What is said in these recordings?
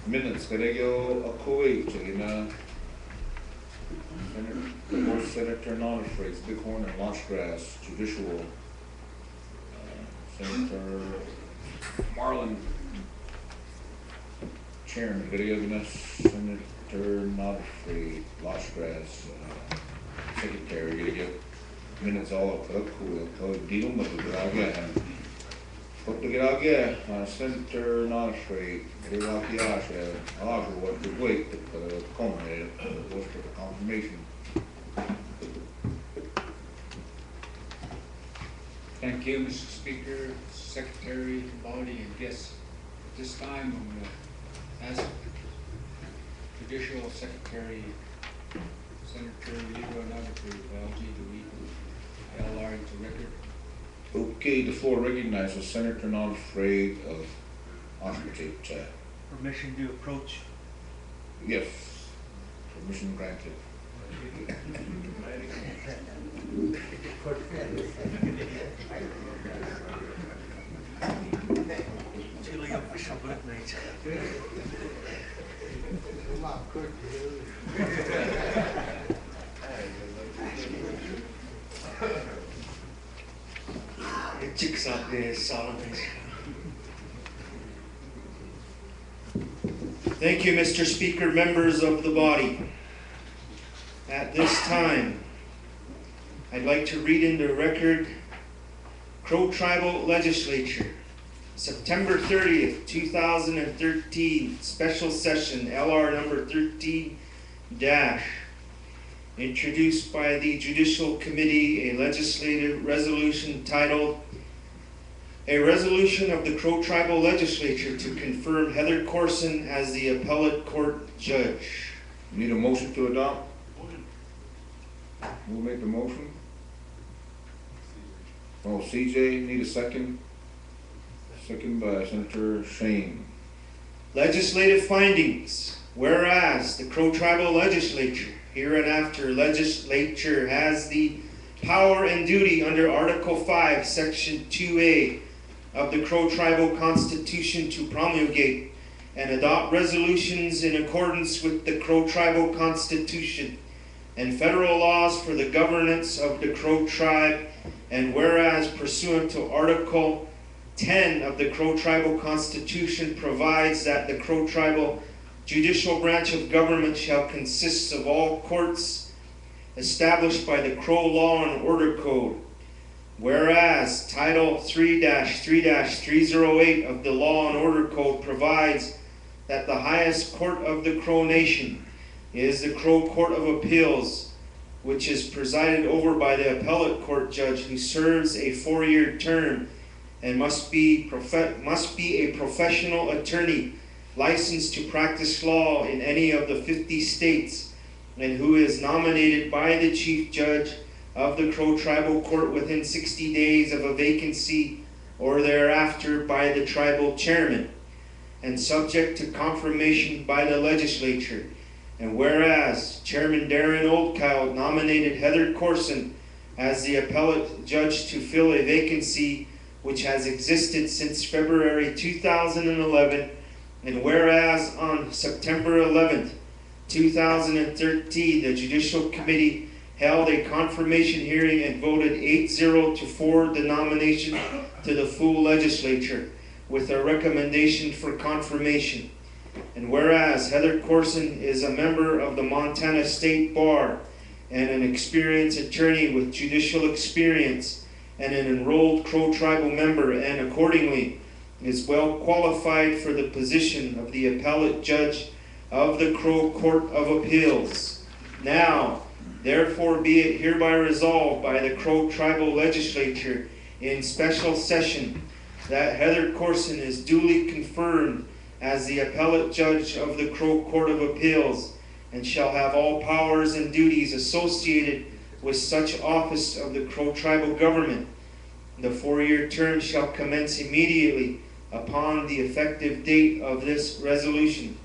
Minutes, Garegio Akoi, Chilina, Senator Non-Afraid, Bighorn and Lashgrass, Judicial, Senator Marlin, Chairman, Garegio Senator Non-Afraid, Lashgrass, Secretary, Garegio. Minutes all of the deal with the Graga and put the Graga, Senator Non-Afraid, Graga, Alaga, what the wait, the culminated, was for the confirmation. Thank you, Mr. Speaker, Secretary, body, and guests. At this time, I'm going to ask Judicial Secretary Senator Leroy Navarro of LG to read LR into record. Okay, the floor recognizes Senator Non-Afraid of Oshkosh. Permission to approach. Yes, permission granted. Chicks out there, Solomon. Thank you, Mr. Speaker, members of the body. At this time, I'd like to read into record Crow Tribal Legislature, September 30th, 2013, special session, LR number 13-, introduced by the Judicial Committee, a legislative resolution titled, A Resolution of the Crow Tribal Legislature to confirm Heather Corson as the appellate court judge. Need a motion to adopt? Who will make the motion? Oh, CJ, need a second? Second by Senator Shane. Legislative findings. Whereas the Crow Tribal Legislature, hereinafter legislature, has the power and duty under Article 5, Section 2A of the Crow Tribal Constitution to promulgate and adopt resolutions in accordance with the Crow Tribal Constitution and federal laws for the governance of the Crow Tribe, and whereas pursuant to Article 10 of the Crow Tribal Constitution provides that the Crow Tribal judicial branch of government shall consist of all courts established by the Crow Law and Order Code. Whereas Title 3-3-308 of the Law and Order Code provides that the highest court of the Crow Nation is the Crow Court of Appeals, which is presided over by the appellate court judge who serves a 4-year term and must be a professional attorney licensed to practice law in any of the 50 states, and who is nominated by the chief judge of the Crow Tribal Court within 60 days of a vacancy or thereafter by the tribal chairman, and subject to confirmation by the legislature. And whereas Chairman Darren Oldkyle nominated Heather Corson as the appellate judge to fill a vacancy which has existed since February 2011, and whereas on September 11th, 2013, the Judicial Committee held a confirmation hearing and voted 8-0 to forward the nomination to the full legislature with a recommendation for confirmation. And whereas Heather Corson is a member of the Montana State Bar and an experienced attorney with judicial experience and an enrolled Crow Tribal member, and accordingly is well qualified for the position of the appellate judge of the Crow Court of Appeals. Now, therefore be it hereby resolved by the Crow Tribal Legislature in special session that Heather Corson is duly confirmed as the appellate judge of the Crow Court of Appeals, and shall have all powers and duties associated with such office of the Crow Tribal Government. The 4-year term shall commence immediately upon the effective date of this resolution.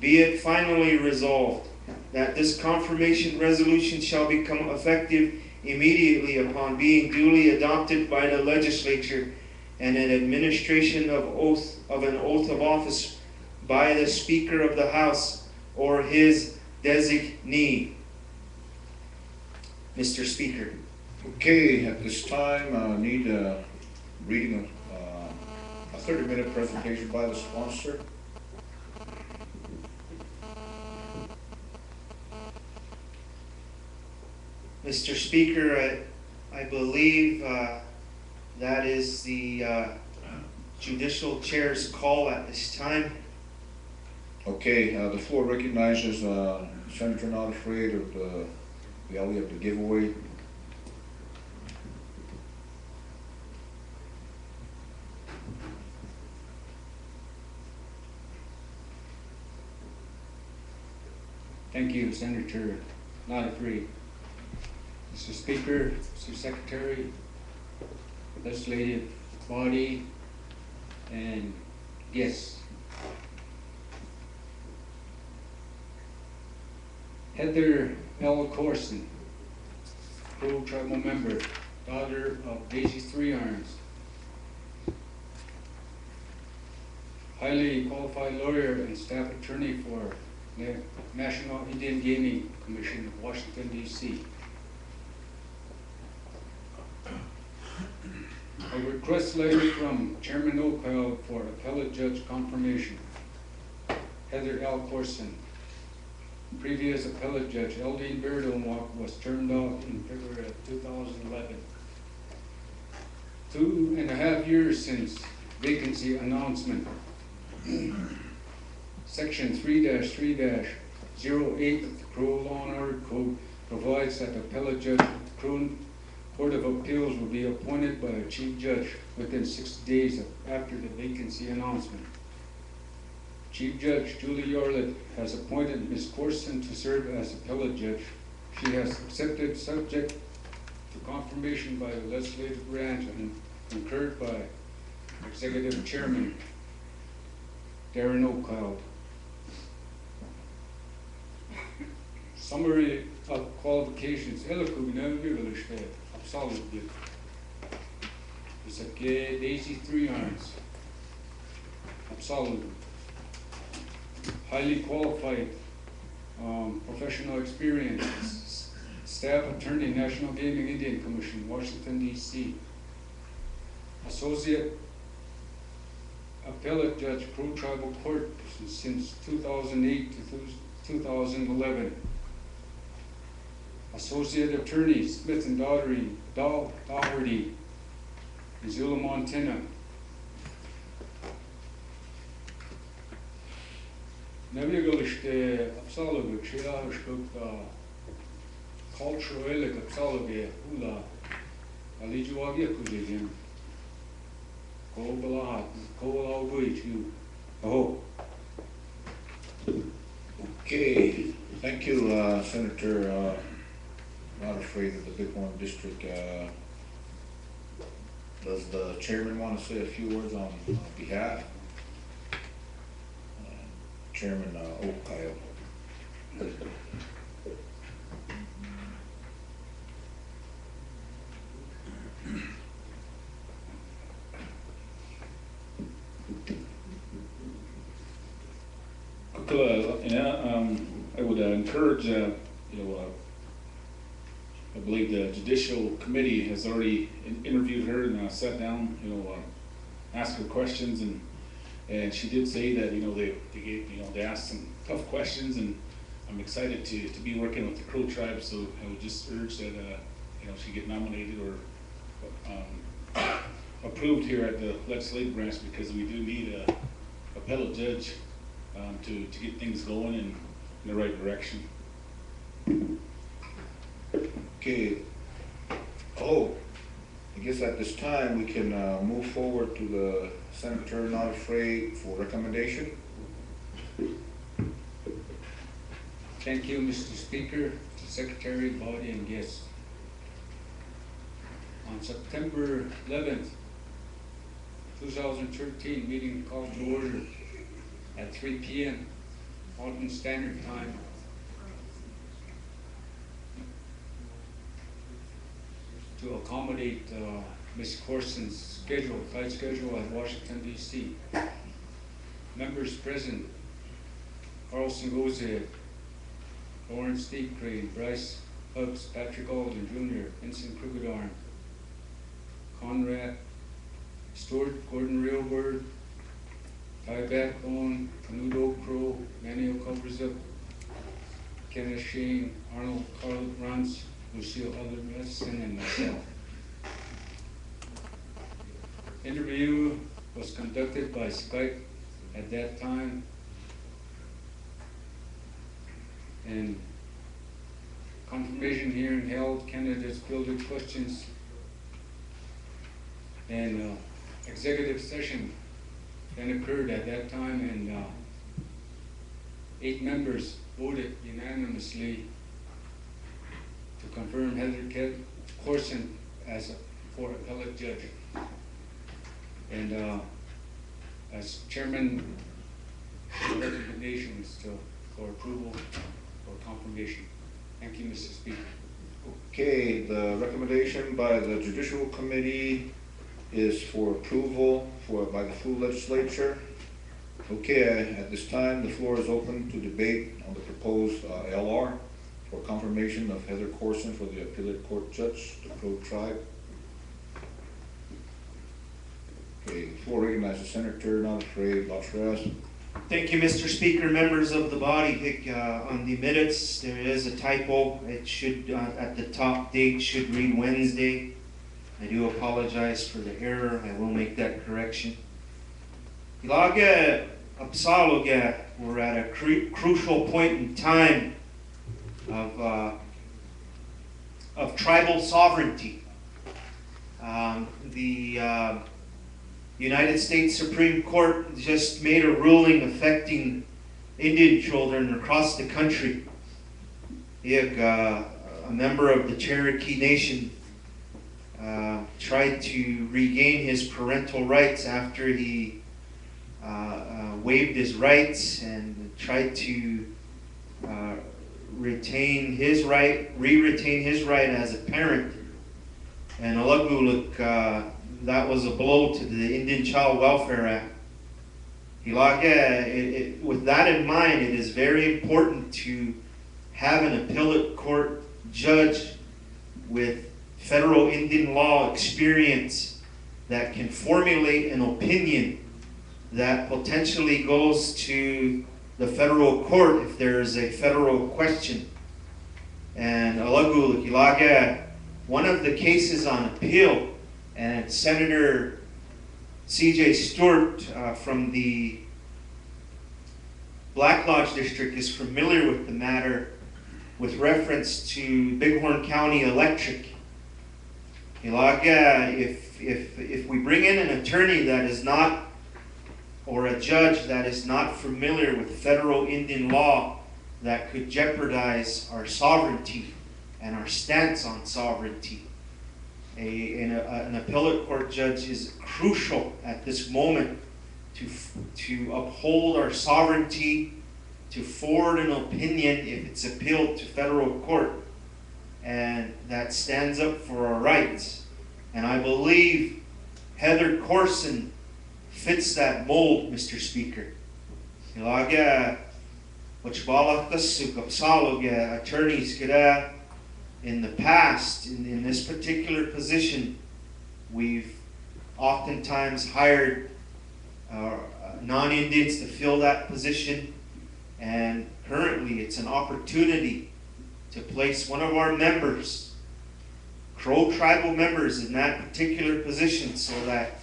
Be it finally resolved that this confirmation resolution shall become effective immediately upon being duly adopted by the legislature, and an administration of an oath of office by the Speaker of the House or his designee. Mr. Speaker. Okay, at this time, I need reading a 30-minute presentation by the sponsor. Mr. Speaker, I believe that is the judicial chair's call at this time. Okay, the floor recognizes Senator Not Afraid of the Valley of the Giveaway. Thank you, Senator Not Afraid. Mr. Speaker, Mr. Secretary, legislative body, and guests. Heather L. Corson, Crow tribal member, daughter of Daisy Three Irons. Highly qualified lawyer and staff attorney for the National Indian Gaming Commission of Washington, D.C. A request letter from Chairman O'Kyle for appellate judge confirmation. Heather L. Corson. Previous appellate judge Eldine Beardomwalk was turned off in February of 2011. 2.5 years since vacancy announcement. Section 3-3-08 of the Crow Law and Order Code provides that the appellate judge of the Crow Court of Appeals will be appointed by a chief judge within 60 days after the vacancy announcement. Chief Judge Julie Yarlett has appointed Ms. Corson to serve as appellate judge. She has accepted subject to confirmation by the legislative branch and concurred by Executive Chairman Darren O'Kyle. Summary of qualifications. Daisy Three Irons. Absolute. Highly qualified, professional experience, staff attorney, National Gaming Indian Commission, Washington, D.C. Associate appellate judge, Crow Tribal Court since 2008 to 2011. Associate attorney, Smith and Dougherty, Missoula, Montana. Navigaliste Absalog, Shia cultural Absalog, Hula, Alijuagia Kujim, Kobalahat, Kobalawich, oh. Okay, thank you, Senator Not Afraid of the Bighorn District. Does the chairman want to say a few words on behalf? Chairman O'Kyle. I would encourage, I believe the Judicial Committee has already interviewed her and sat down, asked her questions, and she did say that they asked some tough questions, and I'm excited to be working with the Crow tribe. So I would just urge that she get nominated or approved here at the legislative branch, because we do need a appellate judge to get things going in the right direction. Okay. I guess at this time we can move forward to the Senator Not Afraid for recommendation. Thank you, Mr. Speaker, Secretary, body, and guests. On September 11th, 2013, meeting called to order at 3 p.m. Mountain Standard Time. To accommodate Ms. Corson's tight schedule at Washington, D.C. Members present: Carlson Gozea, Lawrence D. Crane, Bryce Hubbs, Patrick Alden Jr., Vincent Krugerdarn, Conrad Stewart, Gordon Railbird, Ty Backbone, Canudo Crow, Manuel Culverzup, Kenneth Shane, Arnold Carl Runs, Lucille Alderson, and myself. Interview was conducted by Skype at that time, and confirmation hearing held, candidates fielded questions, and executive session then occurred at that time, and 8 members voted unanimously to confirm Heather Corson as for appellate judge. And as chairman, the recommendation is for approval or confirmation. Thank you, Mr. Speaker. Okay, the recommendation by the Judicial Committee is for approval by the full legislature. Okay, at this time, the floor is open to debate on the proposed LR for confirmation of Heather Corson for the appellate court judge, the Crow Tribe. Okay, the floor recognizes Senator Not Afraid Latreas. Thank you, Mr. Speaker, members of the body. On the minutes, there is a typo. It should, at the top date, should read Wednesday. I do apologize for the error. I will make that correction. Ilaga Apsaloga, we're at a crucial point in time of tribal sovereignty. The United States Supreme Court just made a ruling affecting Indian children across the country. A member of the Cherokee Nation tried to regain his parental rights after he waived his rights and tried to re-retain his right as a parent. And Alaguluk, that was a blow to the Indian Child Welfare Act. With that in mind, it is very important to have an appellate court judge with federal Indian law experience that can formulate an opinion that potentially goes to the federal court if there is a federal question. And Alaguluk, one of the cases on appeal, and Senator C.J. Stewart from the Black Lodge District is familiar with the matter with reference to Bighorn County Electric. If we bring in an attorney that is not, or a judge that is not familiar with federal Indian law, that could jeopardize our sovereignty and our stance on sovereignty. An appellate court judge is crucial at this moment to uphold our sovereignty, to forward an opinion if it's appealed to federal court, and that stands up for our rights. And I believe Heather Corson fits that mold, Mr. Speaker. Attorneys in the past, in this particular position, we've oftentimes hired non-Indians to fill that position, and currently it's an opportunity to place one of our members, Crow tribal members, in that particular position so that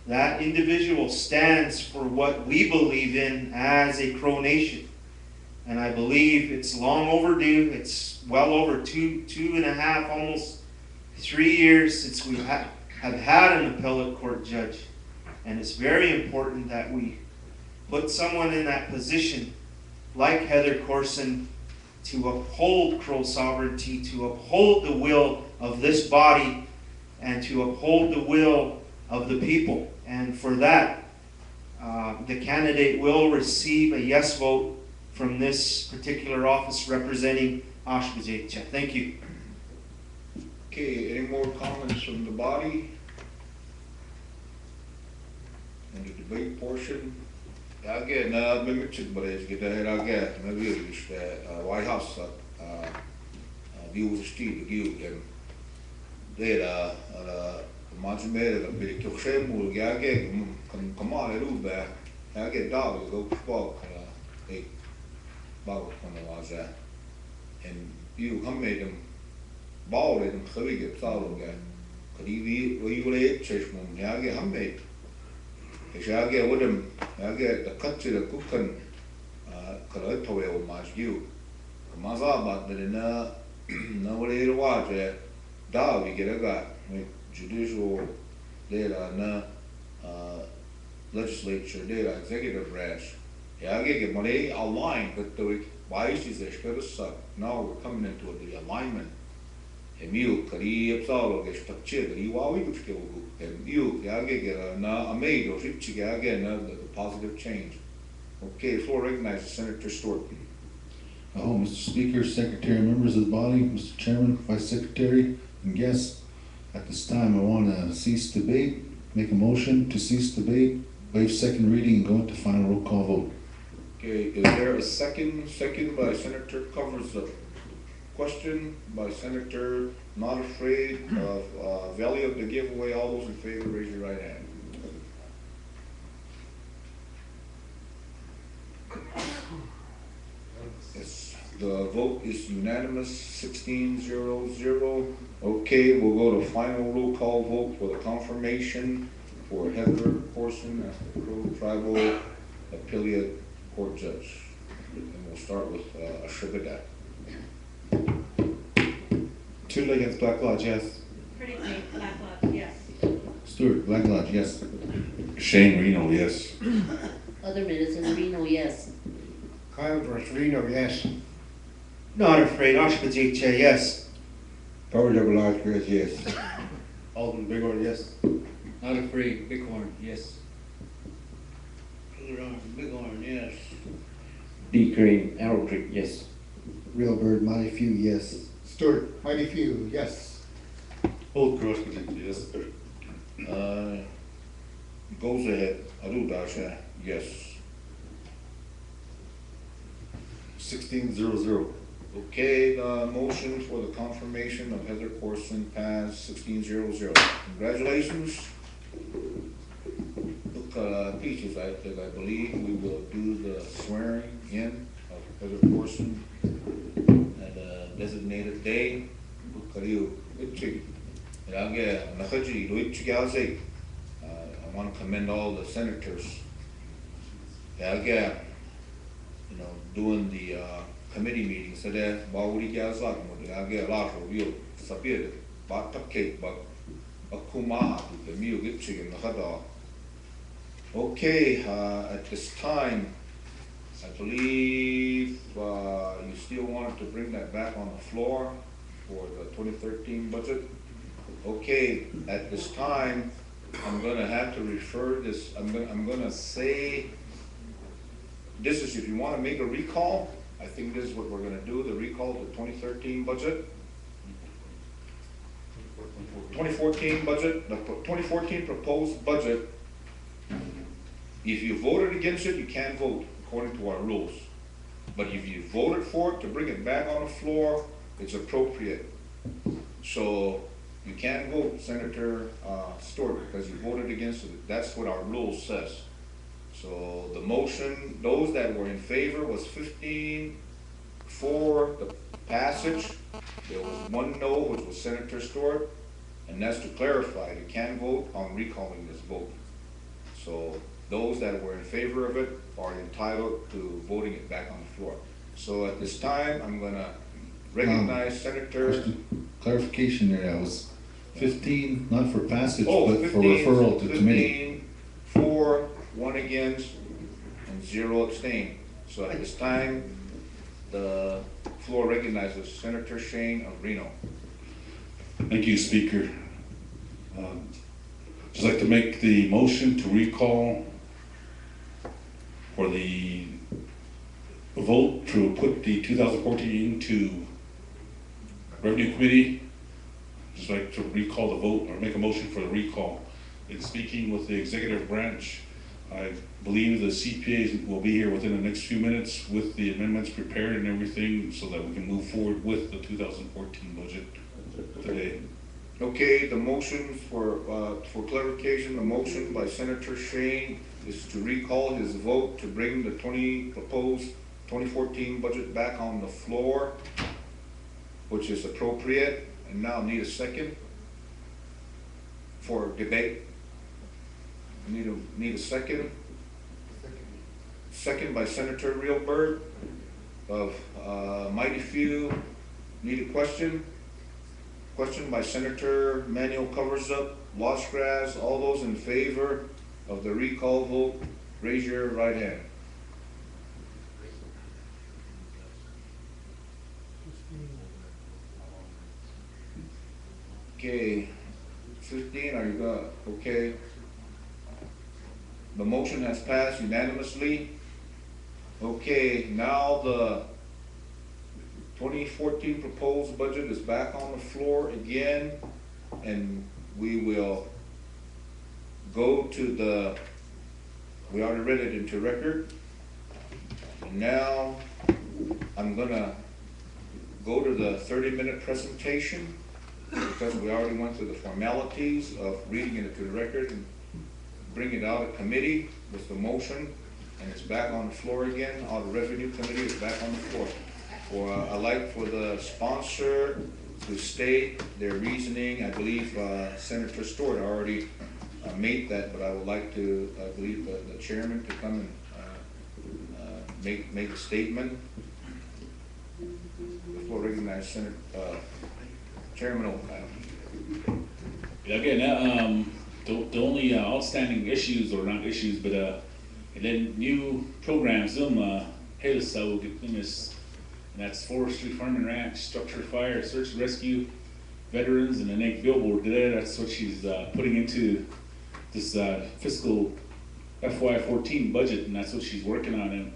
that individual stands for what we believe in as a Crow Nation. And I believe it's long overdue. It's well over 2.5, almost 3 years since we have had an appellate court judge. And it's very important that we put someone in that position like Heather Corson to uphold Crow sovereignty, to uphold the will of this body, and to uphold the will of the people. And for that, the candidate will receive a yes vote from this particular office representing Ashbuzet. Thank you. Okay, any more comments from the body? In the debate portion? Age na mimichik baraj gita age na virus White House views stil giugen. Dera majmere la bir kyokshe age kan kamale rube age dag go spok e bag kan waza en you hammedem bauledem khawige psalunga kadi vi wile cheshmum age hammed age wodem age the katche the kukan kala towe o majgiu maza ba na wile waje da vi geraga judicial data na legislature data executive branch age money aligned with the wise is now we're coming into the alignment Emiu kari apsalo ge structure kari wawi kuch ke ugu emiu age gera na amigo rich age na the positive change. Okay, floor recognizes Senator Stewart. Oh, Mr. Speaker, Secretary, members of the body, Mr. Chairman, Vice Secretary, and guests, at this time I want to cease debate, make a motion to cease debate, waive second reading, and go into final roll call vote. Okay, is there a second? Second by Senator Covers the question by Senator Not Afraid of value of the giveaway. All those in favor, raise your right hand. Yes, the vote is unanimous, 16-0-0. Okay, we'll go to final roll call vote for the confirmation for Heather Corson as the Crow Tribal Appellate Court Judge. And we'll start with Ashabada. Tudor against Black Lodge, yes. Pretty King, Black Lodge, yes. Stewart, Black Lodge, yes. Shane Reno, yes. Other Medicine Reno, yes. Kyle Reno, yes. Not Afraid, Ashbadikcha, yes. Power Double Lodge, yes. Alden Bighorn, yes. Not Afraid, Bighorn, yes. Bighorn, yes. D. Crane, Arrow Creek, yes. Real Bird, Mighty Few, yes. Stewart, Mighty Few, yes. Old Cross, yes. Goes ahead, Arudasha, yes. 16-0-0. Okay, the motion for the confirmation of Heather Corson passed 16-0-0. Congratulations. Look, Peaches, I believe we will do the swearing in of Heather Corson at a designated day. I want to commend all the senators. Doing the committee meetings. So there, Bauri Gazak, I get a lot of you. Sapir, but cupcake, but a kuma, the meal get chicken, the hot dog. Okay, at this time, I believe you still wanted to bring that back on the floor for the 2013 budget. Okay, at this time, I'm gonna have to refer this, I'm gonna say, this is if you wanna make a recall, I think this is what we're gonna do, the recall of the 2013 budget. 2014 budget, the 2014 proposed budget, if you voted against it, you can't vote according to our rules. But if you voted for it to bring it back on the floor, it's appropriate. So you can't vote, Senator Stewart, because you voted against it. That's what our rule says. So the motion, those that were in favor was 15 for the passage. There was 1 no, which was Senator Stewart. And that's to clarify, you can't vote on recalling this vote. So those that were in favor of it are entitled to voting it back on the floor. So at this time, I'm gonna recognize Senator. Clarification there, that was 15, not for passage, Oh, but 15, for referral to committee. 15 for, 1 against, and 0 abstain. So at this time, the floor recognizes Senator Shane of Reno. Thank you, Speaker. Just like to make the motion to recall for the vote to put the 2014 to Revenue Committee. Just like to recall the vote or make a motion for the recall. In speaking with the executive branch, I believe the CPAs will be here within the next few minutes with the amendments prepared and everything so that we can move forward with the 2014 budget today. Okay, the motion for clarification, the motion by Senator Shane is to recall his vote to bring the proposed 2014 budget back on the floor, which is appropriate, and now need a second for debate. Need a second. Second by Senator Reelberg of Mighty Few. Need a question? Question by Senator Manuel Covers Up, Lost Grass. All those in favor of the recall vote, raise your right hand. Okay, 15, are you got, okay. The motion has passed unanimously. Okay, now the 2014 proposed budget is back on the floor again, and we will go to the, we already read it into record. And now I'm gonna go to the 30-minute presentation because we already went through the formalities of reading it into the record and bring it out of committee with the motion, and it's back on the floor again. Out of Revenue Committee is back on the floor. I'd like for the sponsor to state their reasoning. I believe Senator Stewart already made that, but I would like to, I believe the chairman to come and make a statement. Before I recognize Senator Chairman O'Connell. Again, the only outstanding issues, or not issues, but and then new programs, Halis will get them is, and that's forestry, farm and ranch, structure, fire, search and rescue, veterans, and the NAIC billboard there. That's what she's putting into this fiscal FY14 budget, and that's what she's working on. And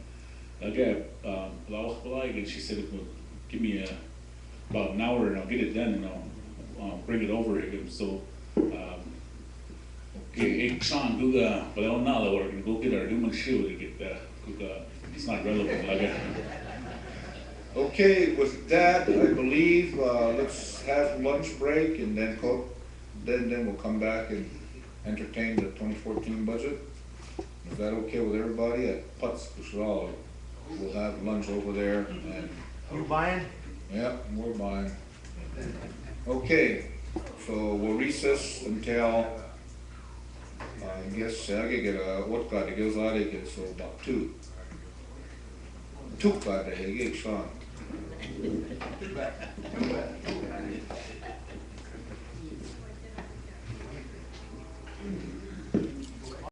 again, and she said it will give me about an hour, and I'll get it done, and I'll bring it over again. So. Sean, but I don't know we're going to go get our human shield to get that. It's not relevant. Okay, with that, I believe let's have lunch break and then then we'll come back and entertain the 2014 budget. Is that okay with everybody at Putz Kushral? We'll have lunch over there. And you buying? Yeah, we're buying. Okay, so we'll recess until. I guess I can get a what got it goes out again, so about 2. 2 got it, Sean.